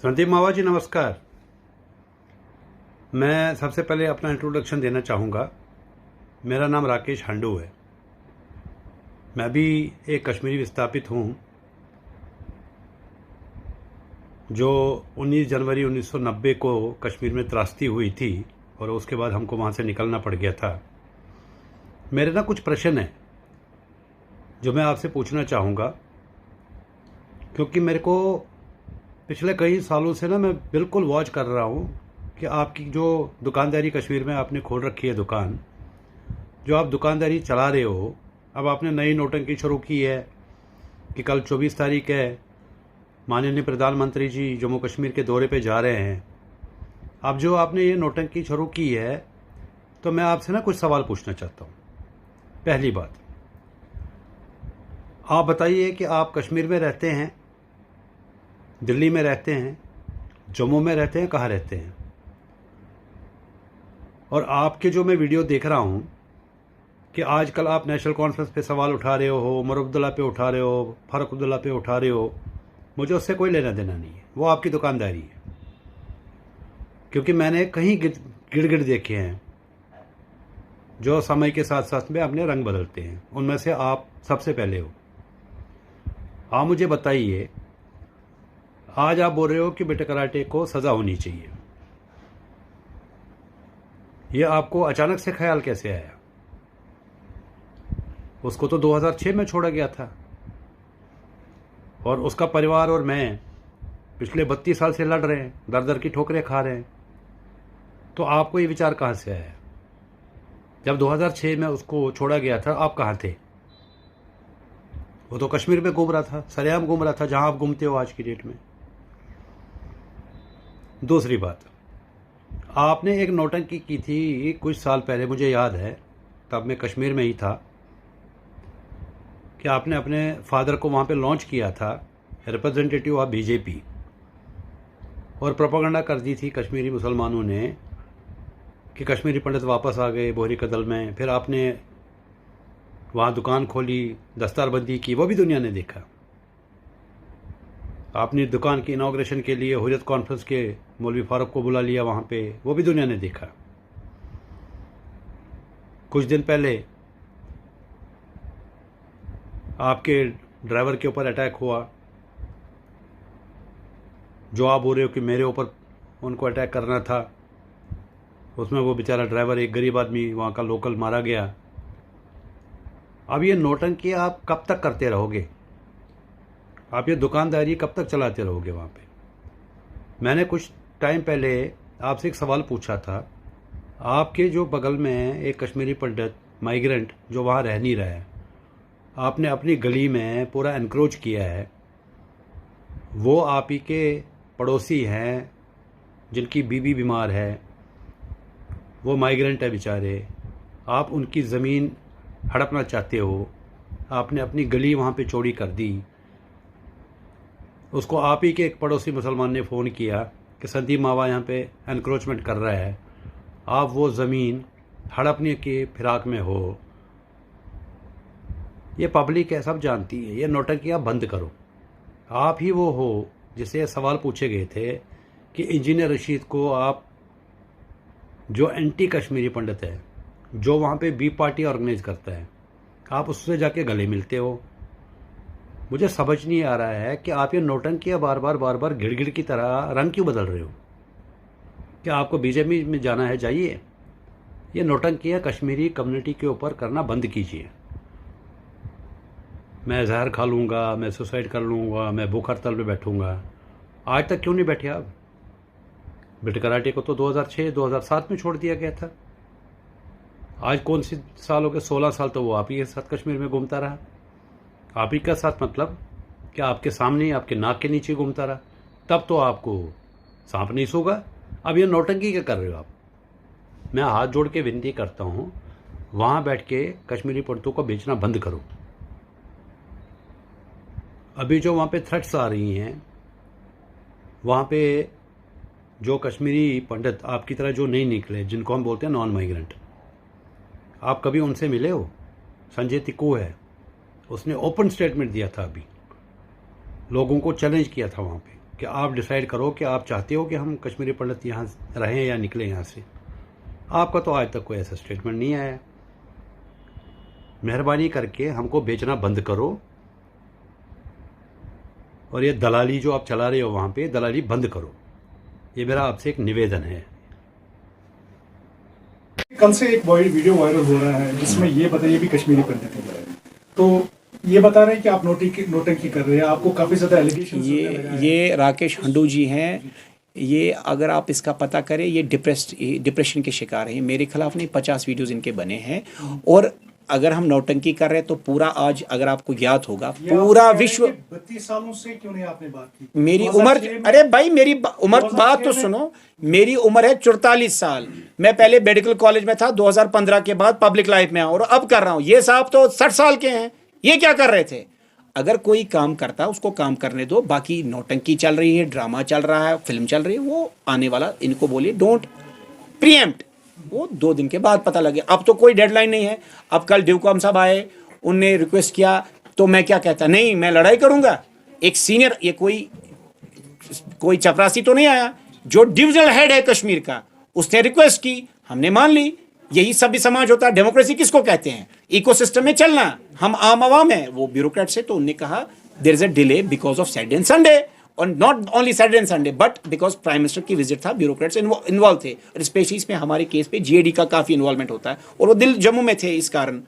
संदीप मावा जी नमस्कार। मैं सबसे पहले अपना इंट्रोडक्शन देना चाहूँगा। मेरा नाम राकेश हांडू है। मैं भी एक कश्मीरी विस्थापित हूँ जो 19 जनवरी 1990 को कश्मीर में त्रासदी हुई थी और उसके बाद हमको वहाँ से निकलना पड़ गया था। मेरे ना कुछ प्रश्न हैं जो मैं आपसे पूछना चाहूँगा, क्योंकि मेरे को पिछले कई सालों से ना मैं बिल्कुल वॉच कर रहा हूँ कि आपकी जो दुकानदारी कश्मीर में आपने खोल रखी है दुकान, जो आप दुकानदारी चला रहे हो, अब आपने नई नोटंकी शुरू की है कि कल 24 तारीख है, माननीय प्रधानमंत्री जी जम्मू कश्मीर के दौरे पे जा रहे हैं। अब जो आपने ये नोटंकी शुरू की है, तो मैं आपसे ना कुछ सवाल पूछना चाहता हूँ। पहली बात, आप बताइए कि आप कश्मीर में रहते हैं, दिल्ली में रहते हैं, जम्मू में रहते हैं, कहाँ रहते हैं? और आपके जो मैं वीडियो देख रहा हूँ कि आजकल आप नेशनल कॉन्फ्रेंस पे सवाल उठा रहे हो, उमर अब्दुल्ला पे उठा रहे हो, फारूक अब्दुल्ला पे उठा रहे हो, मुझे उससे कोई लेना देना नहीं है। वो आपकी दुकानदारी है। क्योंकि मैंने कहीं गिड़गिड़ देखे हैं जो समय के साथ साथ में अपने रंग बदलते हैं। उनमें से आप सबसे पहले हो। आप मुझे बताइए, आज आप बोल रहे हो कि बेटे कराटे को सज़ा होनी चाहिए। ये आपको अचानक से ख्याल कैसे आया? उसको तो 2006 में छोड़ा गया था और उसका परिवार और मैं पिछले 32 साल से लड़ रहे हैं, दर दर की ठोकरें खा रहे हैं। तो आपको ये विचार कहाँ से आया? जब 2006 में उसको छोड़ा गया था, आप कहाँ थे? वो तो कश्मीर में घूम रहा था, सरेआम घूम रहा था, जहाँ आप घूमते हो आज की डेट में। दूसरी बात, आपने एक नौटंकी की थी कुछ साल पहले, मुझे याद है, तब मैं कश्मीर में ही था, कि आपने अपने फादर को वहाँ पे लॉन्च किया था, रिप्रेजेंटेटिव ऑफ बीजेपी, और प्रोपेगेंडा कर दी थी कश्मीरी मुसलमानों ने कि कश्मीरी पंडित वापस आ गए बोहरी कदल में। फिर आपने वहाँ दुकान खोली, दस्तारबंदी की, वो भी दुनिया ने देखा। आपने दुकान की इनाग्रेशन के लिए हुर्रियत कॉन्फ्रेंस के मौलवी फारूक को बुला लिया वहाँ पे, वो भी दुनिया ने देखा। कुछ दिन पहले आपके ड्राइवर के ऊपर अटैक हुआ, जो आप बोल रहे हो कि मेरे ऊपर उनको अटैक करना था। उसमें वो बेचारा ड्राइवर, एक गरीब आदमी वहाँ का लोकल, मारा गया। अब ये नौटंकी आप कब तक करते रहोगे? आप ये दुकानदारी कब तक चलाते रहोगे वहाँ पे? मैंने कुछ टाइम पहले आपसे एक सवाल पूछा था। आपके जो बगल में एक कश्मीरी पंडित माइग्रेंट जो वहाँ रह नहीं रहा है, आपने अपनी गली में पूरा एनक्रोच किया है। वो आप ही के पड़ोसी हैं जिनकी बीवी बीमार है, वो माइग्रेंट है बेचारे, आप उनकी ज़मीन हड़पना चाहते हो। आपने अपनी गली वहाँ पे चौड़ी कर दी। उसको आप ही के एक पड़ोसी मुसलमान ने फ़ोन किया कि संदीप मावा यहाँ पे एनक्रोचमेंट कर रहा है, आप वो ज़मीन हड़पने के फिराक में हो। ये पब्लिक है, सब जानती है। ये नौटंकी आप बंद करो। आप ही वो हो जिसे सवाल पूछे गए थे कि इंजीनियर रशीद को आप, जो एंटी कश्मीरी पंडित है, जो वहाँ पे बी पार्टी ऑर्गेनाइज करता है, आप उससे जाके गले मिलते हो। मुझे समझ नहीं आ रहा है कि आप ये नौटंकियाँ बार बार गिड़गिड़ की तरह रंग क्यों बदल रहे हो? क्या आपको बीजेपी में जाना है? जाइए। ये नौटंकियाँ कश्मीरी कम्युनिटी के ऊपर करना बंद कीजिए। मैं जहर खा लूँगा, मैं सुसाइड कर लूँगा, मैं भूख हड़ताल पे बैठूँगा। आज तक क्यों नहीं बैठे आप? बेटे कराटे को तो 2006-2007 में छोड़ दिया गया था। आज कौन सी साल हो गए? 16 साल तो वो आप ही के साथ कश्मीर में घूमता रहा। आप ही का साथ मतलब क्या? आपके सामने, आपके नाक के नीचे घूमता रहा। तब तो आपको सांप नहीं सूंघा। अब ये नौटंकी क्या कर रहे हो आप? मैं हाथ जोड़ के विनती करता हूँ, वहाँ बैठ के कश्मीरी पंडितों को बेचना बंद करो। अभी जो वहाँ पे थ्रेट्स आ रही हैं, वहाँ पे जो कश्मीरी पंडित आपकी तरह जो नहीं निकले, जिनको हम बोलते हैं नॉन माइग्रेंट, आप कभी उनसे मिले हो? संजय तिक्कू है, उसने ओपन स्टेटमेंट दिया था, अभी लोगों को चैलेंज किया था वहाँ पे कि आप डिसाइड करो कि आप चाहते हो कि हम कश्मीरी पंडित यहाँ रहें या निकलें यहाँ से। आपका तो आज तक कोई ऐसा स्टेटमेंट नहीं आया। मेहरबानी करके हमको बेचना बंद करो, और ये दलाली जो आप चला रहे हो वहाँ पे, दलाली बंद करो। ये मेरा आपसे एक निवेदन है। कल से एक वीडियो वायरल हो रहा है जिसमें ये बताइए भी कश्मीरी पंडित है, तो ये बता रहे हैं कि आप नोटंकी कर रहे हैं, आपको काफ़ी ज़्यादा एलिगेशन। ये राकेश हंडू जी हैं। ये अगर आप इसका पता करें, ये डिप्रेशन के शिकार हैं। मेरे खिलाफ नहीं 50 वीडियोस इनके बने हैं। और अगर हम नौटंकी कर रहे हैं तो पूरा आज अगर आपको ज्ञात होगा पूरा विश्व 32 सालों से क्यों नहीं आपने बात की? मेरी उम्र, अरे भाई मेरी उम्र, बात तो सुनो। मेरी उम्र है 44 साल। मैं पहले मेडिकल कॉलेज में था, 2015 के बाद पब्लिक लाइफ में आया और अब कर रहा हूं। ये साहब तो 60 साल के हैं, ये क्या कर रहे थे? अगर कोई काम करता है उसको काम करने दो। बाकी नौटंकी चल रही है, ड्रामा चल रहा है, फिल्म चल रही है, वो आने वाला, इनको बोलिए डोंट प्रीएम्प्ट, वो 2 दिन के बाद पता लगे। अब तो कोई डेडलाइन नहीं है। अब कल ड्यूकॉम साहब आए, उनने रिक्वेस्ट किया तो मैं क्या कहता, नहीं मैं लड़ाई करूंगा। एक सीनियर, ये कोई चपरासी तो नहीं आया, जो डिविजनल हेड है कश्मीर का, उसने रिक्वेस्ट की, हमने मान ली। यही सभ्य समाज होता है। डेमोक्रेसी किसको कहते हैं? इकोसिस्टम में चलना। हम आम आवाम है, वो ब्यूरोक्रेट से, तो उनने कहा there is a delay because of Saturday and Sunday, और not only Saturday and Sunday but because prime minister की विजिट था, ब्यूरोक्रेट्स इन्वॉल्व थे। और स्पेशली इसमें हमारे केस पे जीएडी का काफ़ी इन्वॉल्वमेंट होता है, और वो जम्मू में थे इस कारण।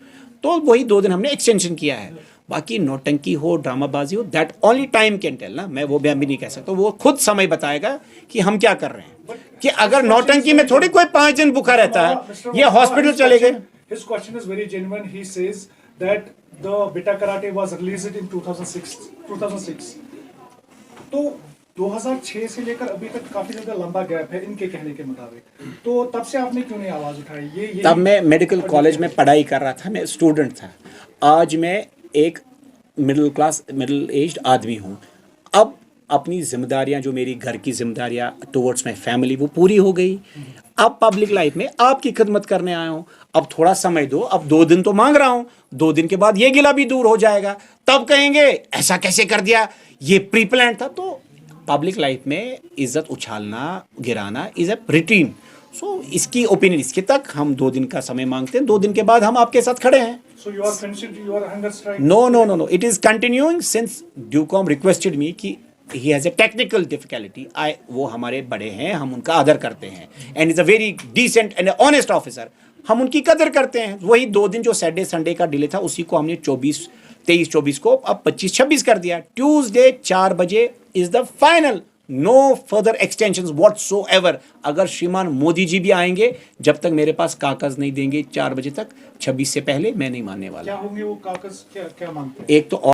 तो वही 2 दिन हमने एक्सटेंशन किया है। बाकी नौटंकी हो, ड्रामाबाजी हो, that only time can tell ना। मैं वो भी नहीं कह सकता, वो खुद समय बताएगा कि हम क्या कर रहे हैं। कि अगर नौटंकी में थोड़ी कोई 5 दिन भूखा रहता है, ये हॉस्पिटल चले गए। His question is very genuine. He says that the Beta Karate was released in 2006. तो 2006 से लेकर अभी तक काफी ज्यादा लंबा गैप है इनके कहने के मुताबिक। तो तब से आपने क्यों नहीं आवाज उठाई? ये तब मैं मेडिकल कॉलेज में पढ़ाई कर रहा था, मैं स्टूडेंट था। आज मैं एक मिडिल एज्ड आदमी हूँ। अब अपनी जिम्मेदारियां, जो मेरी घर की जिम्मेदारियां टुवर्ड्स माई फैमिली, वो पूरी हो गई। अब पब्लिक लाइफ में आपकी खिदमत करने आया हूँ। अब थोड़ा समय दो। अब 2 दिन तो मांग रहा हूँ, 2 दिन के बाद ये गिला भी दूर हो जाएगा। तब कहेंगे ऐसा कैसे कर दिया, ये प्री प्लान था। तो पब्लिक लाइफ में इज्जत उछालना, गिराना इज अ रूटीन। सो इसकी ओपिनियन, इसके तक हम 2 दिन का समय मांगते हैं। 2 दिन के बाद हम आपके साथ खड़े हैं। So you are finishing your hunger strike? No. It is continuing since Ducom requested me कि he has a technical difficulty. वो हमारे बड़े हैं, हम उनका आदर करते हैं। And is a very decent and honest officer. हम उनकी कदर करते हैं। वही 2 दिन जो सैटरडे संडे का डिले था, उसी को हमने 23-24 को अब 25-26 कर दिया। ट्यूसडे 4 बजे is the final. No further extensions whatsoever. अगर श्रीमान मोदी जी भी आएंगे, जब तक मेरे पास कागज नहीं देंगे 4 बजे तक, 26 से पहले मैं नहीं मानने वाला। क्या होंगे वो कागज? क्या मांगते हैं? एक तो